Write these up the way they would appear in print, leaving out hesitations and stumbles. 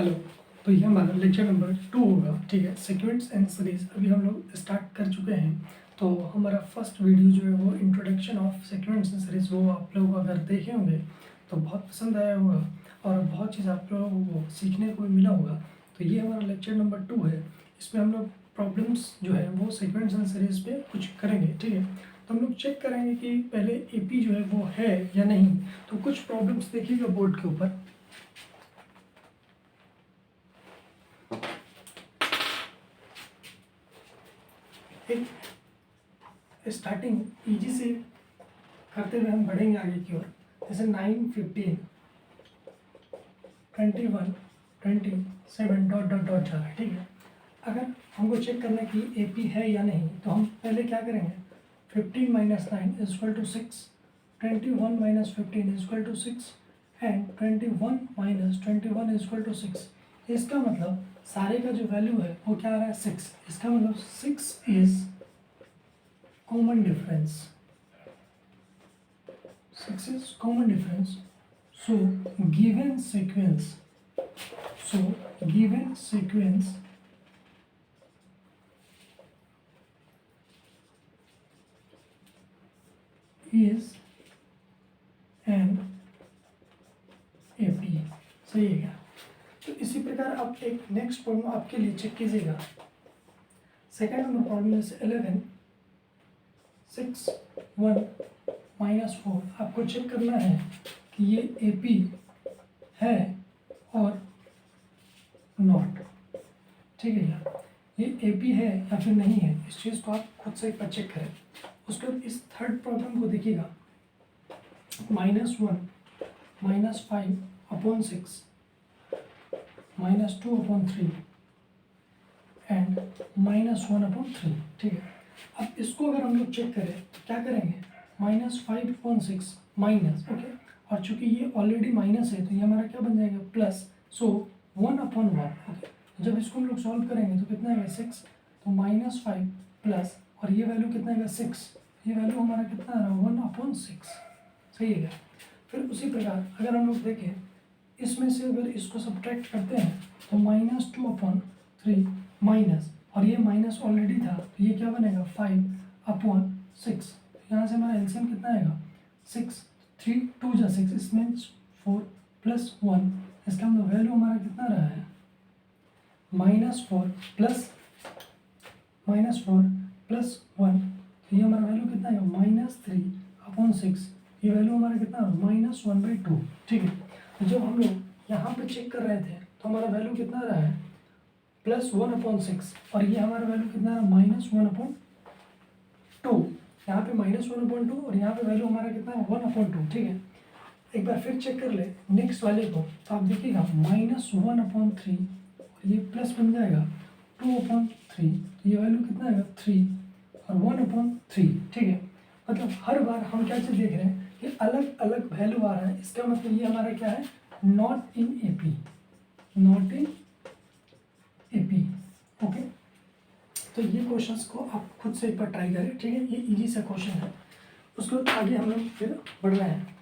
Hello. तो ये हमारा लेक्चर नंबर 2 होगा, ठीक है। सीक्वेंस एंड सीरीज अभी हम लोग स्टार्ट कर चुके हैं। तो हमारा फर्स्ट वीडियो जो है वो introduction of sequence and series, वो आप लोग अगर देखे होंगे तो बहुत पसंद आया होगा और बहुत चीज़ आप लोगों को सीखने को मिला होगा। तो ये हमारा लेक्चर नंबर 2 है। इसमें हम लोग प्रॉब्लम्स जो है वो सीक्वेंस एंड सीरीज पे कुछ करेंगे, ठीक है। तो हम लोग चेक करेंगे कि पहले एपी जो है वो है या नहीं। तो कुछ प्रॉब्लम्स देखिएगा बोर्ड के ऊपर। स्टार्टिंग इजी से करते हुए हम बढ़ेंगे आगे की ओर। जैसे 9, 15, 21, 27 डॉट डॉट डॉट जा रहा है, ठीक है। अगर हमको चेक करना है कि एपी है या नहीं, तो हम पहले क्या करेंगे, 15 minus 9 is equal to 6, 21 minus 15 is equal to 6 and 21 minus 21 is equal to 6। इसका मतलब सारे का जो वैल्यू है वो क्या आ रहा है, 6। इसका मतलब 6 is common difference. 6 is common difference. So given sequence is an AP। सही है क्या? तो इसी प्रकार आप एक नेक्स्ट प्रॉब्लम आपके लिए चेक कीजिएगा। Second number problem is 11, 6, 1 minus 4। आपको चेक करना है कि ये एपी है और नॉट, ठीक है क्या? ये एपी है या फिर नहीं है, इस चीज़ को आप खुद से एक बार चेक करें। उसके बाद इस थर्ड प्रॉब्लम को देखिएगा। -1 -5 अपॉन 6 -2 अपॉन 3 एंड -1 अपॉन 3, ठीक है। अब इसको अगर हम लोग चेक करें तो क्या करेंगे, -5 अपॉन 6 माइनस, ओके, और चूंकि ये ऑलरेडी माइनस है तो ये हमारा क्या बन जाएगा, प्लस। सो 1 अपॉन 1, ओके। जब इसको हम लोग सॉल्व करेंगे तो कितना आएगा, 6। तो -5 प्लस, और ये वैल्यू कितना आएगा, 6। ये वैल्यू हमारा कितना आ रहा है, 1 अपॉन 6, सही है। फिर उसी प्रकार अगर हम लोग देखें, इसमें से अगर इसको सब्ट्रैक्ट करते हैं तो -2 अपॉन 3 माइनस, और ये माइनस ऑलरेडी था तो ये क्या बनेगा, 5 अपॉन 6। यहाँ से हमारा एलसीएम कितना आएगा, 6, 3 2 जा 6, इस मीन्स 4 प्लस 1। इसका मतलब वैल्यू हमारा कितना रहा है, -4 प्लस 1। तो ये हमारा वैल्यू कितना आएगा, -3 अपॉन 6। ये वैल्यू हमारा कितना, -1/2, ठीक है। तो जब हम लोग यहाँ पे चेक कर रहे थे तो हमारा वैल्यू कितना रहा है, +1 अपॉन 6, और ये हमारा वैल्यू कितना रहा, -1 अपॉन 2। यहाँ पे -1 अपॉन 2 और यहाँ पे वैल्यू हमारा कितना है, 1 अपॉन 2, ठीक है। एक बार फिर चेक कर ले नेक्स्ट वाले को, तो आप देखिएगा -1 अपॉन 3 और ये प्लस बन जाएगा 2 अपॉन 3। तो ये वैल्यू कितना आएगा, 3 और 1 अपॉन 3, ठीक है। मतलब हर बार हम क्या चीज़ देख रहे हैं कि अलग अलग वैल्यू आ रहा है। इसका मतलब ये हमारा क्या है, नॉट इन एपी, ओके। तो ये क्वेश्चंस को आप खुद से एक बार ट्राई करें, ठीक है। ये इजी सा क्वेश्चन है। उसके बाद आगे हम लोग फिर बढ़ रहे हैं।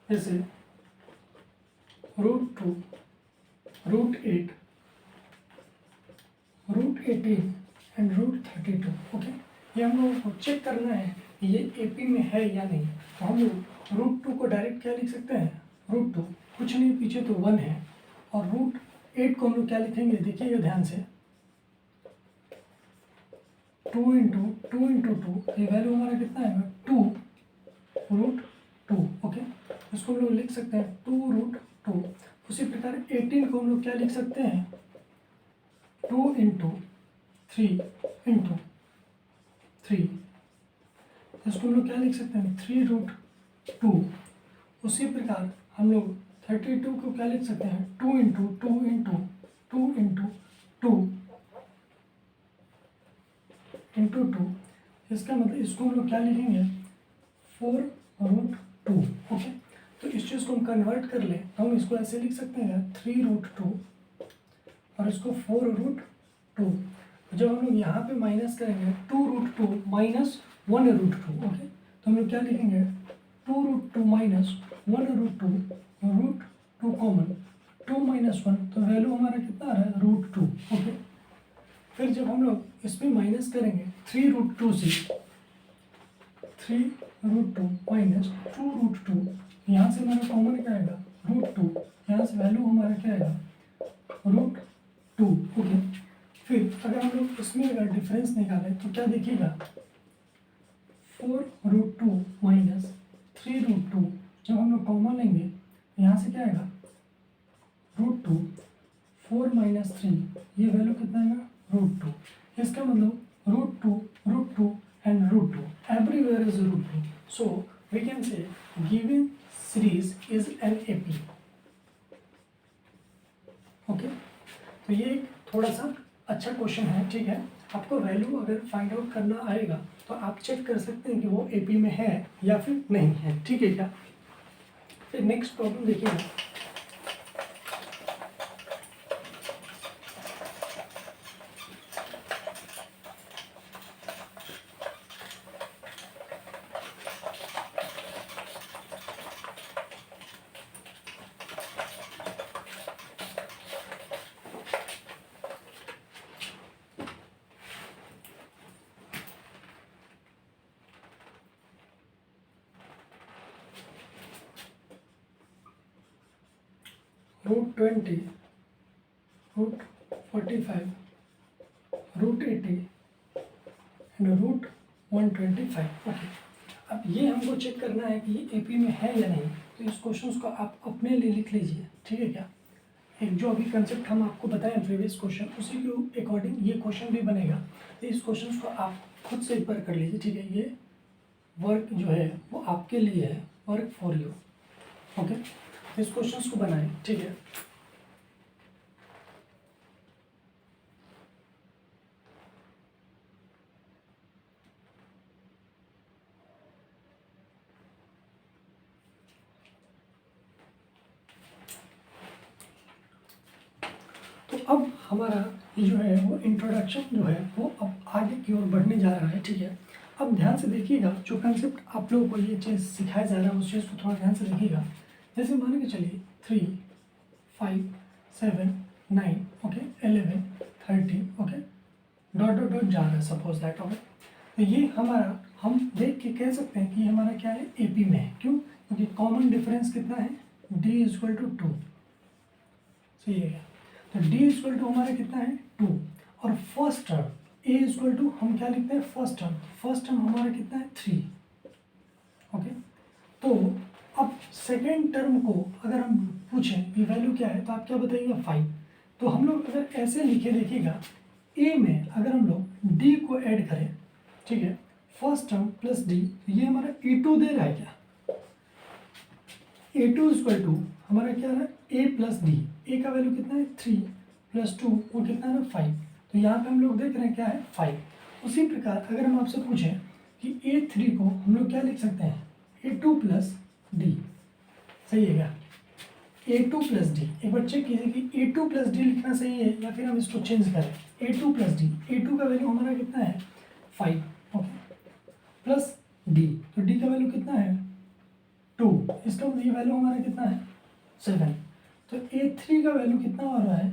जैसे √2, √8, √18 एंड √32, ओके। ये हम लोगों को चेक करना है कि ये एपी में है या नहीं। तो हम लोग √2 को डायरेक्ट क्या लिख सकते हैं, √2 कुछ नहीं, पीछे तो 1 है, और √8 को हम लोग क्या लिखेंगे, देखिएगा ध्यान से, 2 इंटू 2, ये वैल्यू हमारा कितना आएगा, 2 √2, ओके। इसको हम लोग लिख सकते हैं 2 √2। उसी प्रकार 18 को हम लोग क्या लिख सकते हैं, 2 इंटू 3 इंटू 3। इसको हम लोग क्या लिख सकते हैं, 3 √2। उसी प्रकार हम लोग 32 को क्या लिख सकते हैं, 2 into two into two into two into two, इसका मतलब इसको हम लोग क्या लिखेंगे, 4√2। ओके, तो इस चीज़ को हम कन्वर्ट कर लें तो हम इसको ऐसे लिख सकते हैं 3√2 और इसको 4√2। जब हम लोग यहाँ पे माइनस करेंगे 2√2 माइनस 1√2, ओके, तो हम लोग क्या लिखेंगे 2√2 माइनस 1√2, √2 कॉमन, 2 माइनस 1, तो वैल्यू हमारा कितना आ रहा है, √2। ओके, फिर जब हम लोग इसमें माइनस करेंगे 3√2 से, 3√2 माइनस 2√2, यहाँ से हमारा कॉमन क्या आएगा, √2, यहाँ से वैल्यू हमारा क्या आएगा, √2। ओके, फिर अगर हम लोग इसमें अगर डिफरेंस निकालें तो क्या देखिएगा, 4√2 माइनस 3√2, जब हम लोग कॉमन लेंगे यहाँ से क्या आएगा, √2, 4 माइनस 3, ये वैल्यू कितना आएगा, √2। इसका मतलब √2 and √2, everywhere is √2, so we can say given series is an AP। Okay, तो ये एक थोड़ा सा अच्छा क्वेश्चन है, ठीक है। आपको वैल्यू अगर फाइंड आउट करना आएगा तो आप चेक कर सकते हैं कि वो AP में है या फिर नहीं है, ठीक है क्या। फिर नेक्स्ट प्रॉब्लम देखिएगा, √20, √45, √80 एंड √125। ओके, अब ये हमको चेक करना है कि ये AP में है या नहीं, तो इस क्वेश्चन को आप अपने लिए लिख लीजिए, ठीक है क्या। एक जो अभी कंसेप्ट हम आपको बताएं प्रीवियस क्वेश्चन, उसी के अकॉर्डिंग ये क्वेश्चन भी बनेगा, तो इस क्वेश्चन को आप खुद से एक बार कर लीजिए, ठीक है। ये वर्क जो है वो आपके लिए है, वर्क फॉर यू। ओके, इस क्वेश्चन को बनाएं, ठीक है। तो अब हमारा ये जो है वो इंट्रोडक्शन जो है वो अब आगे की ओर बढ़ने जा रहा है, ठीक है। अब ध्यान से देखिएगा, जो कंसेप्ट आप लोगों को ये चीज़ सिखाया जा रहा है उस चीज़ को थोड़ा ध्यान से देखिएगा। जैसे मान के चलिए 3, 5, 7, 9, okay, 11, 13, okay, dot dot dot जा रहा है, सपोज दैट। ओके, तो ये हमारा, हम देख के कह सकते हैं कि हमारा क्या है, AP में है। क्यों, क्योंकि कॉमन डिफरेंस कितना है, D=2, सही है। तो D= हमारा कितना है, 2, और फर्स्ट टर्म A= हम क्या लिखते हैं, फर्स्ट टर्म हमारा कितना है, 3। ओके, तो अब सेकेंड टर्म को अगर हम पूछें कि वैल्यू क्या है, तो आप क्या बताइएगा, 5। तो हम लोग अगर ऐसे लिखे, देखिएगा A में अगर हम लोग D को ऐड करें, ठीक है, फर्स्ट टर्म प्लस D, तो ये हमारा A2 दे रहा है क्या, A2= हमारा क्या है, A प्लस D। A का वैल्यू कितना है, 3 प्लस 2 वो कितना है, 5। तो यहाँ पे हम लोग देख रहे हैं क्या है, 5। उसी प्रकार अगर हम आपसे पूछें कि A3 को हम लोग क्या लिख सकते हैं, A2 प्लस D, सही है क्या, A2 प्लस D। एक बार चेक कीजिए कि A2 प्लस D लिखना सही है या फिर हम इसको चेंज करें, A2 प्लस D। A2 का वैल्यू हमारा कितना है, 5, ओके, प्लस D, तो D का वैल्यू कितना है, 2, इसका मतलब ये वैल्यू हमारा कितना है, 7। तो A3 का वैल्यू कितना आ रहा है,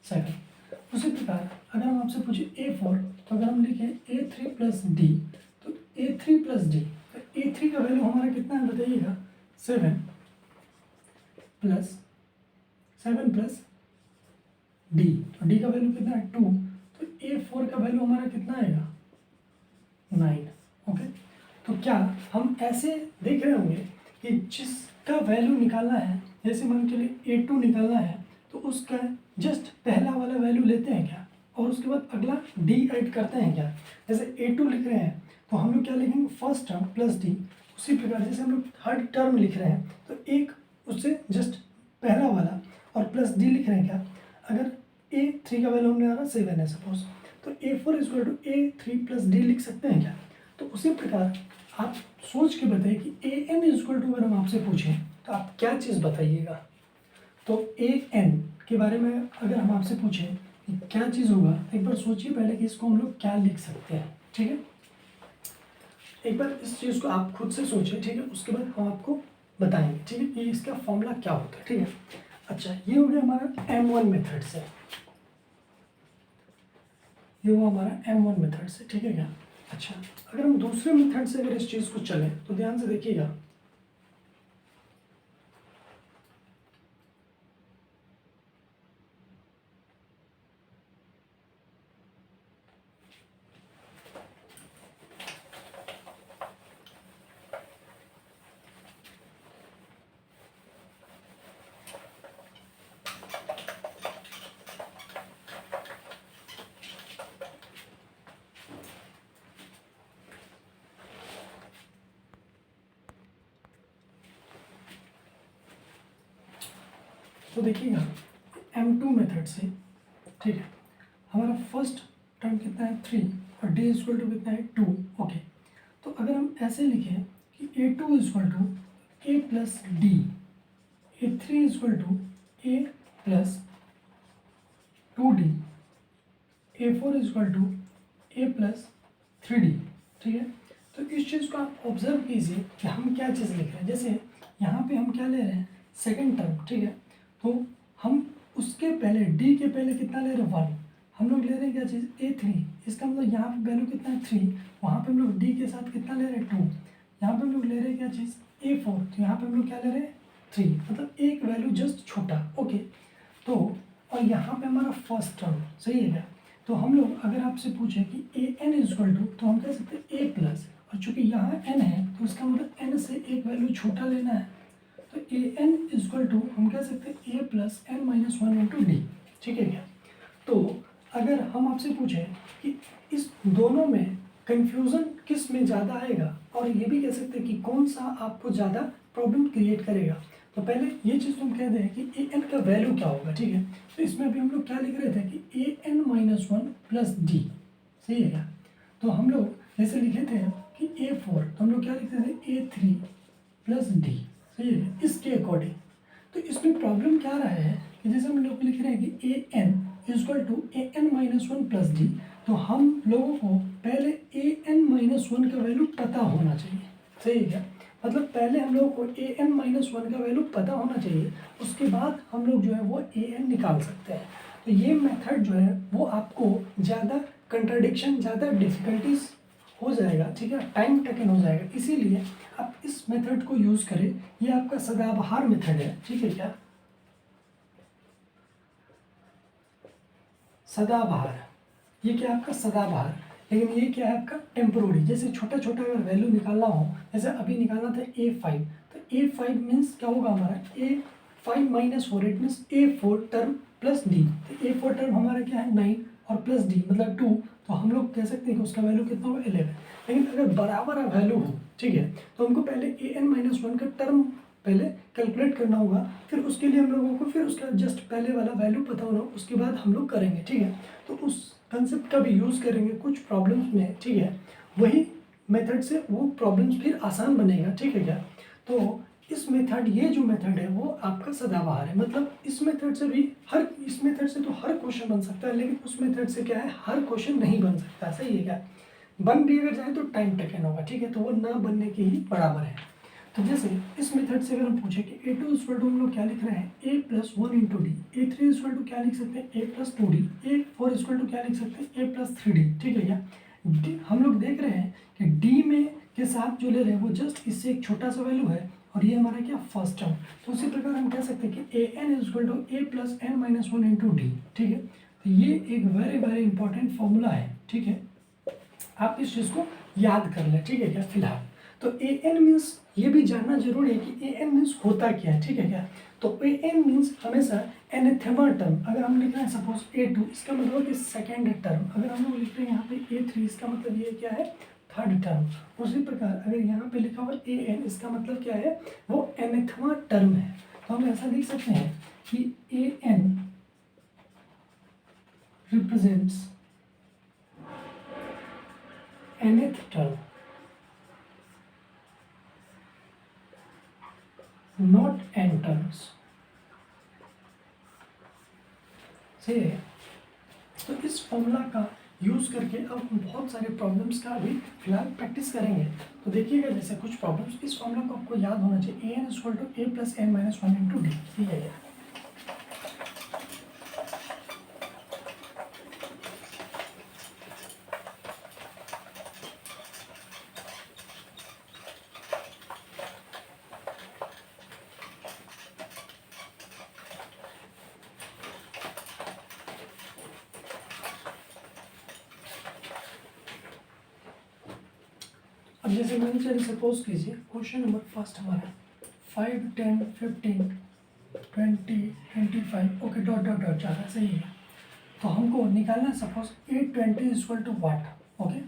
7। उसी प्रकार अगर हम आपसे पूछे A4, तो अगर हम लिखें A3 प्लस D, तो A3 प्लस D, तो A3 का वैल्यू हमारा कितना है बताइएगा, 7 प्लस D, तो D का वैल्यू कितना है, 2। तो A4 का वैल्यू हमारा कितना आएगा, 9। ओके, तो क्या हम ऐसे देख रहे होंगे कि जिसका वैल्यू निकालना है, जैसे मान चलिए A2 निकालना है, तो उसका जस्ट पहला वाला वैल्यू लेते हैं क्या, और उसके बाद अगला D ऐड करते हैं क्या। जैसे A2 लिख रहे हैं तो हम लोग क्या लिखेंगे, फर्स्ट टर्म प्लस D। उसी प्रकार जैसे हम लोग थर्ड टर्म लिख रहे हैं तो एक उससे जस्ट पहला वाला और प्लस डी लिख रहे हैं क्या, अगर A3 का वैल्यू हमने आ रहा 7 है सपोज, तो A4 equal to A3 plus D लिख सकते हैं क्या। तो उसी प्रकार आप सोच के बताइए कि AN इक्वल टू अगर हम आपसे पूछें तो आप क्या चीज़ बताइएगा। तो AN के बारे में अगर हम आपसे पूछें कि क्या चीज़ होगा, एक बार सोचिए पहले कि इसको हम लोग क्या लिख सकते हैं, ठीक है। एक बार इस चीज़ को आप खुद से सोचिए, ठीक है, उसके बाद हम आपको बताएंगे, ठीक है, कि इसका फॉर्मूला क्या होता है, ठीक है। अच्छा, ये हो गया हमारा M1 मेथड से, ये हुआ हमारा M1 मेथड से, ठीक है क्या। अच्छा, अगर हम दूसरे मेथड से अगर इस चीज़ को चलें तो ध्यान से देखिएगा, तो देखिएगा M2 मेथड से, ठीक है, हमारा फर्स्ट टर्म कितना है 3 और D इक्वल टू कितना है 2, ओके। तो अगर हम ऐसे लिखें कि A2 equal to A plus D, A3 equal to A plus 2D, A4 equal to A plus 3D, ठीक है। तो इस चीज़ को आप ऑब्जर्व कीजिए कि हम क्या चीज़ लिख रहे हैं। जैसे यहाँ पे हम क्या ले रहे हैं, सेकंड टर्म, ठीक है, तो हम उसके पहले D के पहले कितना ले रहे हैं 1, हम लोग ले रहे हैं क्या चीज़ A3, इसका मतलब यहाँ पे वैल्यू कितना है 3, वहाँ पे हम लोग D के साथ कितना ले रहे हैं 2, यहाँ पे हम लोग ले रहे हैं क्या चीज़ A4, तो यहाँ पे हम लोग क्या ले रहे हैं 3, मतलब एक वैल्यू जस्ट छोटा, ओके। तो और यहाँ पे हमारा फर्स्ट टर्म सही है क्या। तो हम लोग अगर आपसे पूछें कि AN इक्वल टू, तो हम कह सकते हैं A प्लस, और चूंकि यहाँ N है तो इसका मतलब N से एक वैल्यू छोटा लेना है, तो AN इक्वल टू हम कह सकते हैं A plus N minus 1 into D, ठीक है क्या। तो अगर हम आपसे पूछें कि इस दोनों में कन्फ्यूज़न किस में ज़्यादा आएगा, और ये भी कह सकते हैं कि कौन सा आपको ज़्यादा प्रॉब्लम क्रिएट करेगा, तो पहले ये चीज़ हम कह दें कि AN का वैल्यू क्या होगा, ठीक है। तो इसमें अभी हम लोग क्या लिख रहे थे कि AN माइनस 1 प्लस डी, सही है क्या। तो हम लोग जैसे लिखे थे कि A4, तो हम लोग क्या लिखते थे A3 प्लस डी, सही है, इसके अकॉर्डिंग। तो इसमें प्रॉब्लम क्या रहा है कि जैसे हम लोग लिख रहे हैं कि AN equal to AN minus 1 plus D, तो हम लोगों को पहले AN माइनस 1 का वैल्यू पता होना चाहिए, सही है क्या। मतलब पहले हम लोगों को AN माइनस 1 का वैल्यू पता होना चाहिए, उसके बाद हम लोग जो है वो AN निकाल सकते हैं। तो ये मेथड जो है वो आपको ज़्यादा कंट्राडिक्शन, ज़्यादा डिफ़िकल्टीज हो जाएगा, ठीक है, टाइम टेकन हो जाएगा, इसीलिए आप इस मेथड को यूज़ करें। ये आपका सदाबहार मेथड है, ठीक है क्या, सदाबहार, ये क्या आपका सदाबहार, लेकिन ये क्या है आपका टेम्पोररी। जैसे छोटा छोटा अगर वैल्यू निकालना हो, जैसे अभी निकालना था A5, तो A5 मीन्स क्या होगा हमारा A5 minus 4, it means A4 term plus D, तो A4 टर्म हमारा क्या है 9 और प्लस डी मतलब 2, तो हम लोग कह सकते हैं कि उसका वैल्यू कितना होगा 11। लेकिन अगर बराबर वैल्यू हो, ठीक है, तो हमको पहले AN माइनस 1 का टर्म पहले कैलकुलेट करना होगा, फिर उसके लिए हम लोगों को फिर उसका जस्ट पहले वाला वैल्यू पता होना, उसके बाद हम लोग करेंगे, ठीक है। तो उस कंसेप्ट का भी यूज़ करेंगे कुछ प्रॉब्लम्स में, ठीक है, वही मेथड से वो प्रॉब्लम्स फिर आसान बनेगा, ठीक है क्या। तो इस मेथड, ये जो मेथड है वो आपका सदाबहार है, मतलब इस मेथड से भी इस मेथड से तो हर क्वेश्चन बन सकता है, लेकिन उस मेथड से क्या है हर क्वेश्चन नहीं बन सकता, सही है क्या। बन भी अगर जाए तो टाइम टेकन होगा, ठीक है, तो वो ना बनने के ही बराबर है। तो जैसे इस मेथड से अगर हम पूछे कि A2 इक्वल टू हम लोग क्या लिख रहे हैं A plus 1 into D, A3 equal to क्या लिख सकते हैं A plus 2D, A4 equal to क्या लिख सकते हैं A प्लस 3D, ठीक है क्या। हम लोग देख रहे हैं कि D में के साथ जो ले रहे हैं वो जस्ट इससे एक छोटा सा वैल्यू है, और ये हमारा क्या फर्स्ट टर्म। तो उसी प्रकार हम कह सकते हैं कि AN equal to A plus N minus 1 into D, ठीक है। तो ये एक वेरी वेरी इंपॉर्टेंट फॉर्मूला है, ठीक है, आप इस चीज़ को याद कर लें, ठीक है क्या फिलहाल। तो AN मीन्स ये भी जानना जरूरी है कि AN मीन्स होता क्या है, ठीक है क्या। तो AN मीन्स हमेशा एनेथेमा टर्म, अगर हम लिख रहे हैं सपोज A2, इसका मतलब कि सेकेंड टर्म, अगर हम लोग लिख रहे हैं यहाँ पे A3, इसका मतलब ये क्या है थर्ड टर्म। उसी प्रकार अगर यहाँ पे लिखा हुआ AN, इसका मतलब क्या है वो एनेथेमा टर्म है। तो हम ऐसा लिख सकते हैं कि A N represents nth term, not n terms. सही है। तो इस फॉर्मूला का यूज करके अब हम बहुत सारे प्रॉब्लम्स का अभी फिलहाल प्रैक्टिस करेंगे। तो देखिएगा जैसे कुछ प्रॉब्लम्स, इस फॉर्मूला को आपको याद होना चाहिए, A N equal to A plus N minus one into D. ठीक है। अब जैसे मैंने चलिए सपोज कीजिए क्वेश्चन नंबर फर्स्ट हमारा 5, 10, 15, 20, 25 ओके डॉट डॉट डॉट जा रहा है। सही है। तो हमको निकालना है suppose 820 equal to what. Okay.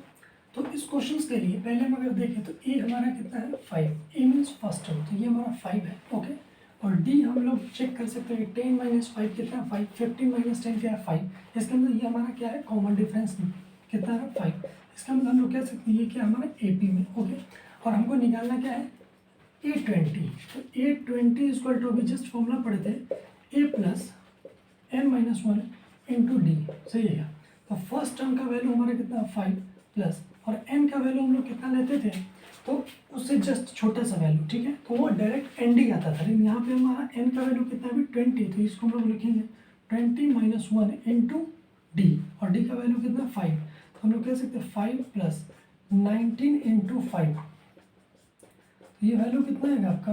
तो इस क्वेश्चन के लिए पहले हम अगर देखें तो ए हमारा कितना है 5, ए मीन्स फर्स्ट टर्म, तो ये हमारा 5 है। ओके। और डी हम लोग चेक कर सकते हैं कि 10 माइनस 5 कितना है 5, 15 माइनस 10 क्या है 5। इसके अंदर ये हमारा क्या है कॉमन डिफरेंस कितना है 5। इसका मतलब हम लोग कह सकते हैं ये क्या हमारा ए पी में। ओके। और हमको निकालना क्या है 820। तो 820 इक्वल टू अभी जस्ट फॉर्मूला पढ़े थे A plus N minus one into D. सही है। तो फर्स्ट टर्म का वैल्यू हमारा कितना 5 प्लस, और एन का वैल्यू हम लोग कितना लेते थे तो उससे जस्ट छोटा सा वैल्यू। ठीक है। तो वो डायरेक्ट एन डी आता था, लेकिन यहाँ पे हमारा एन का वैल्यू कितना है 20, तो इसको हम लोग लिखेंगे 20 माइनस वन इंटू डी, और डी का वैल्यू कितना 5। तो हम लोग कह सकते हैं 5 प्लस 19 इंटू 5, तो ये वैल्यू कितना है आपका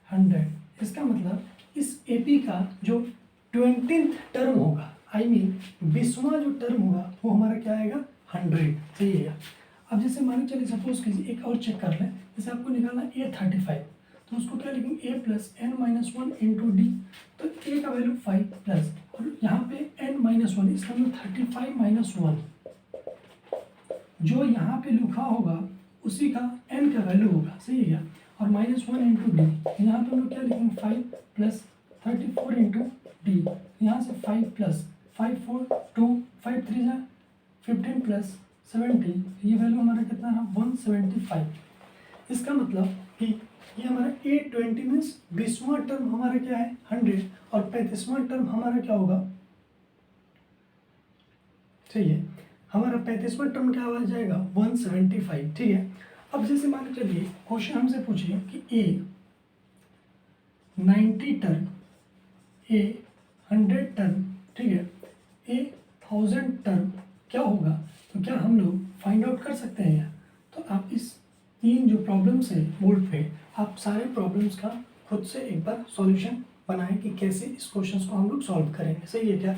100। इसका मतलब इस एपी का जो 20th टर्म होगा, आई मीन 20वां जो टर्म होगा वो हमारा क्या आएगा 100। सही है। अब जैसे मान चलिए सपोज कीजिए एक और चेक कर लें, जैसे आपको निकालना A35, तो उसको क्या लिखेंगे A plus N minus one into D. तो ए का वैल्यू 5 प्लस, और यहाँ पे एन माइनस वन, इसका मतलब 35 माइनस वन, जो यहाँ पे लिखा होगा उसी का एन का वैल्यू होगा। सही है। और माइनस वन इंटू डी, यहाँ पे हम लोग क्या लिखेंगे 5 प्लस 34 इंटू डी, यहाँ से 5 प्लस 5 4 2 5 3 जा 15 प्लस 70, ये वैल्यू हमारा कितना है 175। इसका मतलब कि ये हमारा 820 मीन्स 20वां टर्म हमारा क्या है 100, और 35वां टर्म हमारा क्या होगा, चाहिए हमारा 35वां टर्म क्या आ जाएगा 175। ठीक है। अब जैसे मान के चलिए क्वेश्चन हमसे पूछिए कि ए 90 टर्म, ए 100 टर्म, ठीक है, ए 1000 टर्म क्या होगा, तो क्या हम लोग फाइंड आउट कर सकते हैं। तो आप इस 3 जो प्रॉब्लम्स है बोर्ड पे, आप सारे प्रॉब्लम्स का खुद से एक बार सॉल्यूशन बनाएं कि कैसे इस क्वेश्चंस को हम लोग सॉल्व करेंगे। सही है क्या।